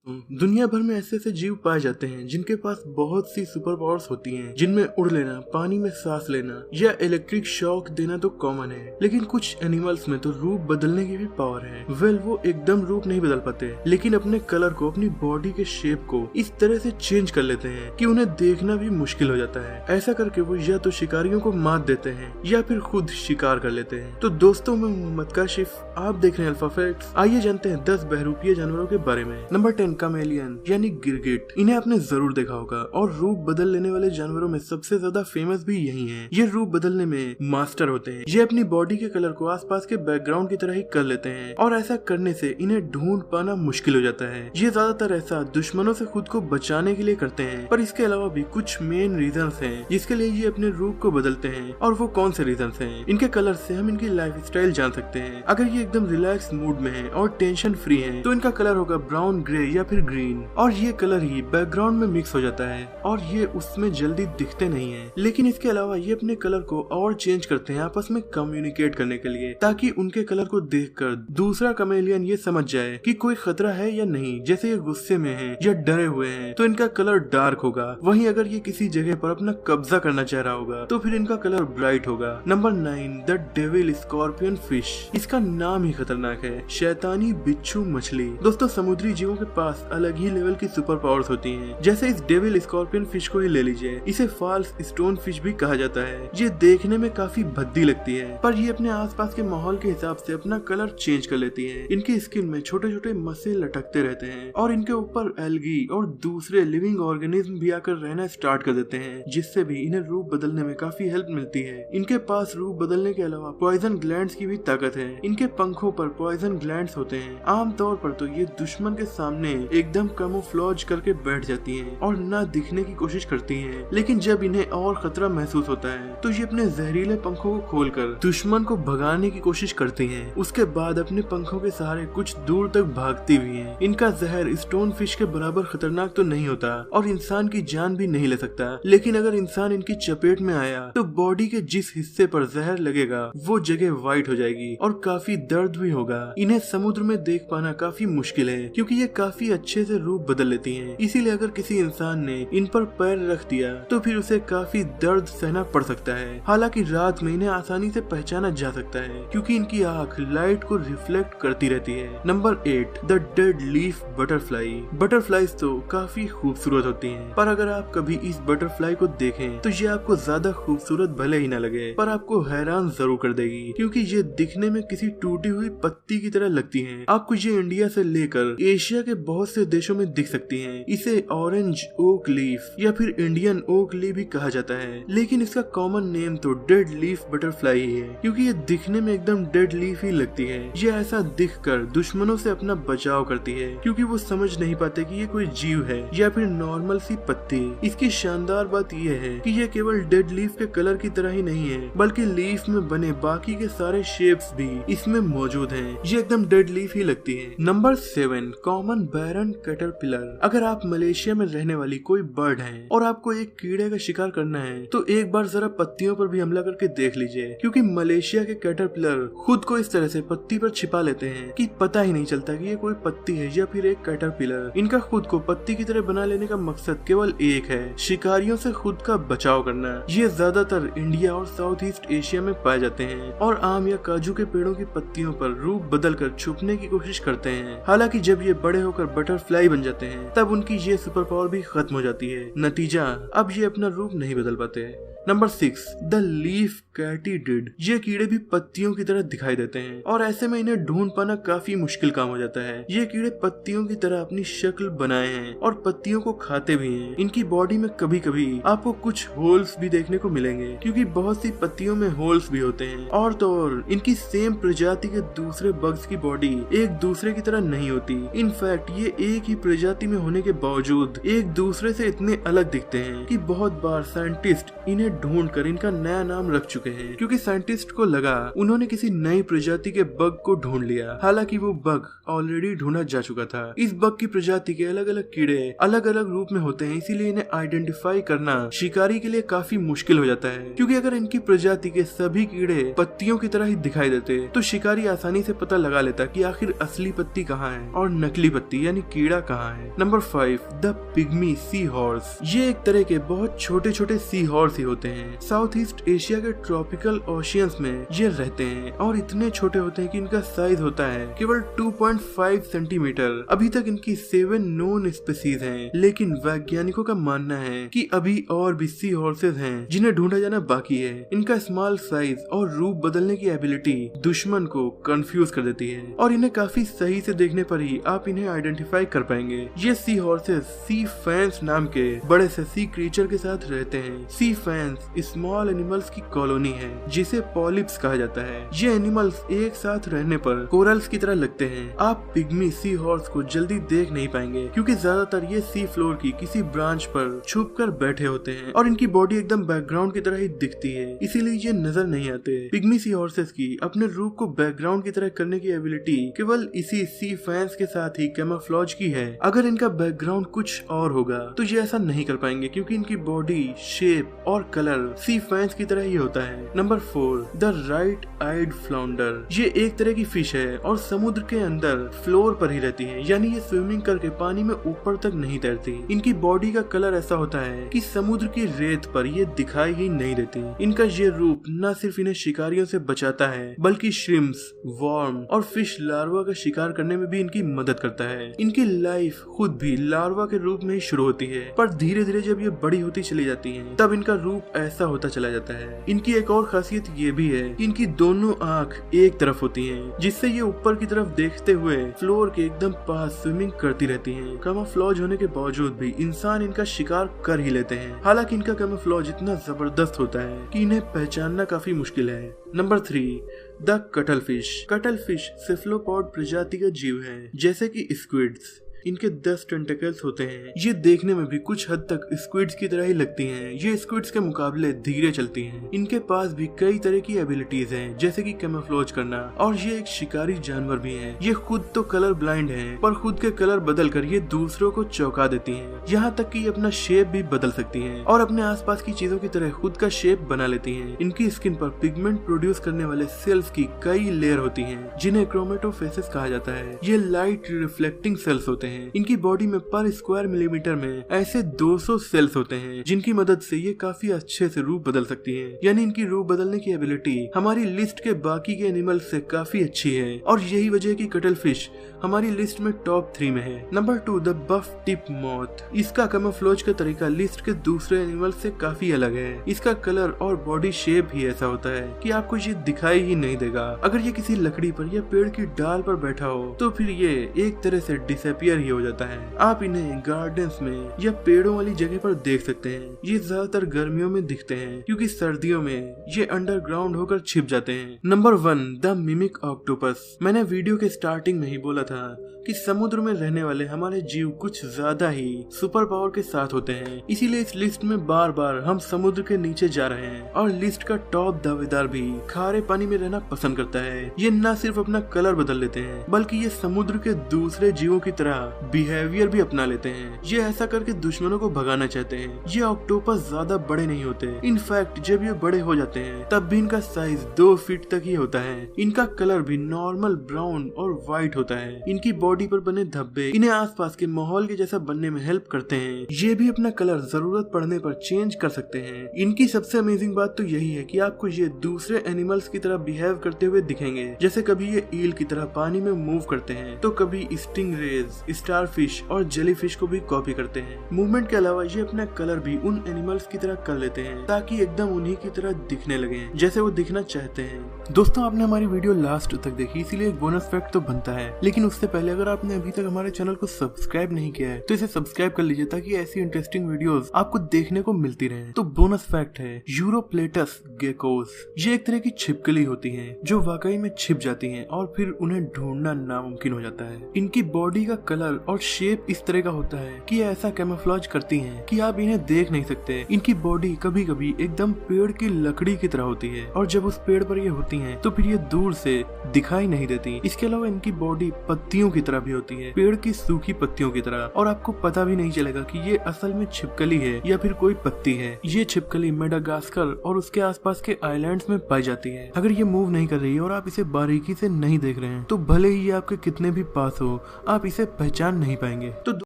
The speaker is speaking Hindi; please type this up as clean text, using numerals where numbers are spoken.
दुनिया भर में ऐसे ऐसे जीव पाए जाते हैं जिनके पास बहुत सी सुपर पावर्स होती हैं, जिनमें उड़ लेना, पानी में सांस लेना या इलेक्ट्रिक शॉक देना तो कॉमन है। लेकिन कुछ एनिमल्स में तो रूप बदलने की भी पावर है। वो एकदम रूप नहीं बदल पाते, लेकिन अपने कलर को, अपनी बॉडी के शेप को इस तरह से चेंज कर लेते हैं कि उन्हें देखना भी मुश्किल हो जाता है। ऐसा करके वो या तो शिकारियों को मात देते हैं या फिर खुद शिकार कर लेते हैं। तो दोस्तों, मैं मोहम्मद काशिफ, आप देख रहे हैं अल्फा फैक्ट्स। आइए जानते हैं 10 बहरूपीय जानवरों के बारे में। नंबर 10, कामेलियन यानी गिरगिट। इन्हें आपने जरूर देखा होगा और रूप बदल लेने वाले जानवरों में सबसे ज्यादा फेमस भी यही हैं। ये रूप बदलने में मास्टर होते हैं। ये अपनी बॉडी के कलर को आसपास के बैकग्राउंड की तरह ही कर लेते हैं और ऐसा करने से इन्हें ढूंढ पाना मुश्किल हो जाता है। ये ज्यादातर ऐसा दुश्मनों से खुद को बचाने के लिए करते हैं, पर इसके अलावा भी कुछ मेन रीजंस हैं जिसके लिए ये अपने रूप को बदलते हैं। और वो कौन से रीजंस हैं? इनके कलर से हम इनकी लाइफ स्टाइल जान सकते हैं। अगर ये एकदम रिलैक्स मूड में है और टेंशन फ्री है तो इनका कलर होगा ब्राउन, ग्रे या फिर ग्रीन, और ये कलर ही बैकग्राउंड में मिक्स हो जाता है और ये उसमें जल्दी दिखते नहीं है। लेकिन इसके अलावा ये अपने कलर को और चेंज करते हैं आपस में कम्युनिकेट करने के लिए, ताकि उनके कलर को देखकर दूसरा कमेलियन ये समझ जाए कि कोई खतरा है या नहीं। जैसे ये गुस्से में है या डरे हुए हैं तो इनका कलर डार्क होगा, वहीं अगर ये किसी जगह पर अपना कब्जा करना चाह रहा होगा तो फिर इनका कलर ब्राइट होगा। Number 9, the devil scorpion fish. इसका नाम ही खतरनाक है, शैतानी बिच्छू मछली। दोस्तों, समुद्री जीवों के पास अलग ही लेवल की सुपर पावर्स होती हैं। जैसे इस डेविल स्कॉर्पियन फिश को ही ले लीजिए। इसे फॉल्स स्टोन फिश भी कहा जाता है। ये देखने में काफी भद्दी लगती है, पर ये अपने आसपास के माहौल के हिसाब से अपना कलर चेंज कर लेती है। इनकी स्किन में छोटे छोटे मस्से लटकते रहते हैं और इनके ऊपर एल्गी और दूसरे लिविंग ऑर्गेनिज्म भी आकर रहना स्टार्ट कर देते हैं, जिससे भी इन्हें रूप बदलने में काफी हेल्प मिलती है। इनके पास रूप बदलने के अलावा पॉइजन ग्लैंड्स की भी ताकत है। इनके पंखों पर पॉइजन ग्लैंड्स होते हैं। आमतौर पर तो ये दुश्मन के सामने एकदम कैमोफ्लेज करके बैठ जाती हैं और ना दिखने की कोशिश करती हैं। लेकिन जब इन्हें और खतरा महसूस होता है तो ये अपने जहरीले पंखों को खोलकर दुश्मन को भगाने की कोशिश करती हैं। उसके बाद अपने पंखों के सहारे कुछ दूर तक भागती भी हैं। इनका जहर स्टोन फिश के बराबर खतरनाक तो नहीं होता और इंसान की जान भी नहीं ले सकता, लेकिन अगर इंसान इनकी चपेट में आया तो बॉडी के जिस हिस्से पर जहर लगेगा वो जगह व्हाइट हो जाएगी और काफी दर्द भी होगा। इन्हें समुद्र में देख पाना काफी मुश्किल है क्योंकि ये काफी अच्छे से रूप बदल लेती हैं। इसीलिए अगर किसी इंसान ने इन पर पैर रख दिया तो फिर उसे काफी दर्द सहना पड़ सकता है। हालांकि रात में इन्हें आसानी से पहचाना जा सकता है क्योंकि इनकी आंख लाइट को रिफ्लेक्ट करती रहती है। Number 8, the dead leaf butterfly. Butterflies तो काफी खूबसूरत होती हैं, पर अगर आप कभी इस बटरफ्लाई को देखें तो ये आपको ज्यादा खूबसूरत भले ही ना लगे, पर आपको हैरान जरूर कर देगी क्योंकि ये दिखने में किसी टूटी हुई पत्ती की तरह लगती हैं। आपको ये इंडिया से लेकर एशिया के बहुत से देशों में दिख सकती हैं। इसे ऑरेंज ओक लीफ या फिर इंडियन ओक लीफ भी कहा जाता है, लेकिन इसका कॉमन नेम तो डेड लीफ बटरफ्लाई ही है क्योंकि ये दिखने में एकदम डेड लीफ ही लगती है। ये ऐसा दिखकर दुश्मनों से अपना बचाव करती है क्योंकि वो समझ नहीं पाते कि ये कोई जीव है या फिर नॉर्मल सी पत्ती। इसकी शानदार बात यह है कि ये केवल डेड लीफ के कलर की तरह ही नहीं है, बल्कि लीफ में बने बाकी के सारे शेप्स भी इसमें मौजूद हैं। ये एकदम डेड लीफ ही लगती है। नंबर 7, कॉमन बैरन कैटरपिलर। अगर आप मलेशिया में रहने वाली कोई बर्ड हैं और आपको एक कीड़े का शिकार करना है तो एक बार जरा पत्तियों पर भी हमला करके देख लीजिए, क्योंकि मलेशिया के कैटरपिलर खुद को इस तरह से पत्ती पर छिपा लेते हैं कि पता ही नहीं चलता कि ये कोई पत्ती है या फिर एक कैटरपिलर। इनका खुद को पत्ती की तरह बना लेने का मकसद केवल एक है, शिकारियों से खुद का बचाव करना। ये ज्यादातर इंडिया और साउथ ईस्ट एशिया में पाए जाते हैं और आम या काजू के पेड़ों की पत्तियों पर रूप बदल कर छुपने की कोशिश करते हैं। हालांकि जब ये बड़े होकर बटरफ्लाई बन जाते हैं तब उनकी ये सुपर पावर भी खत्म हो जाती है। नतीजा, अब ये अपना रूप नहीं बदल पाते। Number 6, the leaf katydid. ये कीड़े भी पत्तियों की तरह दिखाई देते हैं और ऐसे में इन्हें ढूंढ पाना काफी मुश्किल काम हो जाता है। ये कीड़े पत्तियों की तरह अपनी शक्ल बनाए हैं और पत्तियों को खाते भी हैं। इनकी बॉडी में कभी कभी आपको कुछ होल्स भी देखने को मिलेंगे क्योंकि बहुत सी पत्तियों में होल्स भी होते हैं। और तो और इनकी सेम प्रजाति के दूसरे बग्स की बॉडी एक दूसरे की तरह नहीं होती। इनफैक्ट ये एक ही प्रजाति में होने के बावजूद एक दूसरे से इतने अलग दिखते हैं कि बहुत बार साइंटिस्ट इन्हें ढूंढ कर इनका नया नाम रख चुके हैं, क्योंकि साइंटिस्ट को लगा उन्होंने किसी नई प्रजाति के बग को ढूंढ लिया। हालांकि वो बग ऑलरेडी ढूंढा जा चुका था। इस बग की प्रजाति के अलग अलग कीड़े अलग अलग रूप में होते हैं, इसीलिए इन्हें आइडेंटिफाई करना शिकारी के लिए काफी मुश्किल हो जाता है, क्योंकि अगर इनकी प्रजाति के सभी कीड़े पत्तियों की तरह ही दिखाई देते तो शिकारी आसानी से पता लगा लेता कि आखिर असली पत्ती कहाँ है और नकली पत्ती यानी कीड़ा कहाँ है। Number 5, the pygmy seahorse. ये एक तरह के बहुत छोटे छोटे सी हॉर्स ही होते हैं। साउथ ईस्ट एशिया के ट्रॉपिकल ओशियंस में ये रहते हैं और इतने छोटे होते हैं कि इनका साइज होता है केवल 2.5 सेंटीमीटर। अभी तक इनकी 7 नोन स्पीसीज हैं, लेकिन वैज्ञानिकों का मानना है कि अभी और भी सी हॉर्सेज हैं जिन्हें ढूंढा जाना बाकी है। इनका स्मॉल साइज और रूप बदलने की एबिलिटी दुश्मन को कंफ्यूज कर देती है और इन्हें काफी सही से देखने पर ही आप इन्हें आइडेंटिफाई कर पाएंगे। ये सी हॉर्सेज सी फैंस नाम के बड़े से सी क्रीचर के साथ रहते हैं। सी फैंस स्मॉल एनिमल्स की कॉलोनी है जिसे पॉलिप्स कहा जाता है। ये एनिमल्स एक साथ रहने पर कोरल्स की तरह लगते हैं। आप पिग्मी सी हॉर्स को जल्दी देख नहीं पाएंगे क्योंकि ज्यादातर ये सी फ्लोर की किसी ब्रांच पर छुप कर बैठे होते हैं और इनकी बॉडी एकदम बैकग्राउंड की तरह ही दिखती है, इसीलिए ये नजर नहीं आते। पिग्मी सी हॉर्सेस की अपने रूप को बैकग्राउंड की तरह करने की एबिलिटी केवल इसी सी फैंस के साथ ही कैमोफ्लेज की है। अगर इनका बैकग्राउंड कुछ और होगा तो ये ऐसा नहीं कर पाएंगे क्योंकि इनकी बॉडी शेप और कलर सी फैंस की तरह ही होता है। Number 4, the right eyed flounder. ये एक तरह की फिश है और समुद्र के अंदर फ्लोर पर ही रहती है, यानी ये स्विमिंग करके पानी में ऊपर तक नहीं तैरती। इनकी बॉडी का कलर ऐसा होता है कि समुद्र की रेत पर ये दिखाई ही नहीं देती। इनका ये रूप न सिर्फ इन्हें शिकारियों से बचाता है बल्कि श्रिम्प्स, वॉर्म और फिश लार्वा का शिकार करने में भी इनकी मदद करता है। इनकी लाइफ खुद भी लार्वा के रूप में ही शुरू होती है, पर धीरे धीरे जब ये बड़ी होती चली जाती हैं, तब इनका रूप ऐसा होता चला जाता है। इनकी एक और खासियत ये भी है कि इनकी दोनों आँख एक तरफ होती हैं, जिससे ये ऊपर की तरफ देखते हुए फ्लोर के एकदम पास स्विमिंग करती रहती हैं। कैमोफ्लेज होने के बावजूद भी इंसान इनका शिकार कर ही लेते हैं। हालांकि इनका कैमोफ्लेज इतना जबरदस्त होता है कि इन्हें पहचानना काफी मुश्किल है। Number 3, the cuttle fish. Cuttle fish cephalopod प्रजाति का जीव है, जैसे कि स्क्विड्स। इनके 10 टेंटिकल्स होते हैं। ये देखने में भी कुछ हद तक स्क्विड्स की तरह ही लगती हैं। ये स्क्विड्स के मुकाबले धीरे चलती हैं। इनके पास भी कई तरह की एबिलिटीज हैं, जैसे कि कैमोफ्लेज करना, और ये एक शिकारी जानवर भी हैं। ये खुद तो कलर ब्लाइंड हैं, पर खुद के कलर बदल कर ये दूसरों को चौंका देती हैं। यहाँ तक कि ये अपना शेप भी बदल सकती हैं और अपने आसपास की चीजों की तरह खुद का शेप बना लेती हैं। इनकी स्किन पर पिगमेंट प्रोड्यूस करने वाले सेल्स की कई लेयर होती हैं, जिन्हें क्रोमेटोफेसिस कहा जाता है। ये लाइट रिफ्लेक्टिंग सेल्स होते हैं। इनकी बॉडी में पर स्क्वायर मिलीमीटर में ऐसे 200 सेल्स होते हैं, जिनकी मदद से ये काफी अच्छे से रूप बदल सकती हैं। यानी इनकी रूप बदलने की एबिलिटी हमारी लिस्ट के बाकी के एनिमल से काफी अच्छी है और यही वजह की कटल फिश हमारी लिस्ट में टॉप 3 में है। Number 2, the buff tip moth. इसका कैमोफ्लेज का तरीका लिस्ट के दूसरे एनिमल से काफी अलग है। इसका कलर और बॉडी शेप ही ऐसा होता है कि आपको ये दिखाई ही नहीं देगा। अगर ये किसी लकड़ी पर या पेड़ की डाल पर बैठा हो तो फिर ये एक तरह से डिसअपियर हो जाता है। आप इन्हें गार्डन्स में या पेड़ों वाली जगह पर देख सकते हैं। ये ज्यादातर गर्मियों में दिखते हैं क्योंकि सर्दियों में ये अंडरग्राउंड होकर छिप जाते हैं। Number 1, the mimic octopus. मैंने वीडियो के स्टार्टिंग में ही बोला था कि समुद्र में रहने वाले हमारे जीव कुछ ज्यादा ही सुपर पावर के साथ होते हैं, इसीलिए इस लिस्ट में बार बार हम समुद्र के नीचे जा रहे हैं। और लिस्ट का टॉप दावेदार भी खारे पानी में रहना पसंद करता है। ये न सिर्फ अपना कलर बदल लेते हैं बल्कि ये समुद्र के दूसरे जीवों की तरह बिहेवियर भी अपना लेते हैं। ये ऐसा करके दुश्मनों को भगाना चाहते हैं। ये ऑक्टोपस ज्यादा बड़े नहीं होते। इनफैक्ट जब ये बड़े हो जाते हैं तब भी इनका साइज 2 फीट तक ही होता है। इनका कलर भी नॉर्मल ब्राउन और व्हाइट होता है। इनकी बॉडी पर बने धब्बे इन्हें आसपास के माहौल के जैसा बनने में हेल्प करते हैं। ये भी अपना कलर जरूरत पड़ने पर चेंज कर सकते हैं। इनकी सबसे अमेजिंग बात तो यही है कि आपको ये दूसरे एनिमल्स की तरह बिहेव करते हुए दिखेंगे। जैसे कभी ये ईल की तरह पानी में मूव करते हैं तो कभी स्टिंगरेज, स्टारफिश और जेलीफिश को भी कॉपी करते हैं। मूवमेंट के अलावा ये अपना कलर भी उन एनिमल्स की तरह कर लेते हैं ताकि एकदम उन्हीं की तरह दिखने लगे जैसे वो दिखना चाहते हैं। दोस्तों, आपने हमारी वीडियो लास्ट तक देखी, इसीलिए एक बोनस फैक्ट तो बनता है, लेकिन उससे पहले अगर आपने अभी तक हमारे चैनल को सब्सक्राइब नहीं किया है तो इसे सब्सक्राइब कर लीजिए ताकि ऐसी इंटरेस्टिंग वीडियोस आपको देखने को मिलती रहे। तो बोनस फैक्ट है यूरोप्लेटस गेकोस। ये एक तरह की छिपकली होती है जो वाकई में छिप जाती है और फिर उन्हें ढूंढना नामुमकिन हो जाता है। इनकी बॉडी का कलर कलर और शेप इस तरह का होता है कि ये ऐसा कैमोफ्लेज करती हैं कि आप इन्हें देख नहीं सकते। इनकी बॉडी कभी कभी एकदम पेड़ की लकड़ी की तरह होती है और जब उस पेड़ पर ये होती हैं तो फिर ये दूर से दिखाई नहीं देती। इसके अलावा इनकी बॉडी पत्तियों की तरह भी होती है, पेड़ की सूखी पत्तियों की तरह, और आपको पता भी नहीं चलेगा कि ये असल में छिपकली है या फिर कोई पत्ती है। ये छिपकली मेडागास्कर और उसके आसपास के आइलैंड्स में पाई जाती है। अगर ये मूव नहीं कर रही है और आप इसे बारीकी से नहीं देख रहे हैं तो भले ही ये आपके कितने भी पास हो, आप इसे पहचान नहीं पाएंगे। तो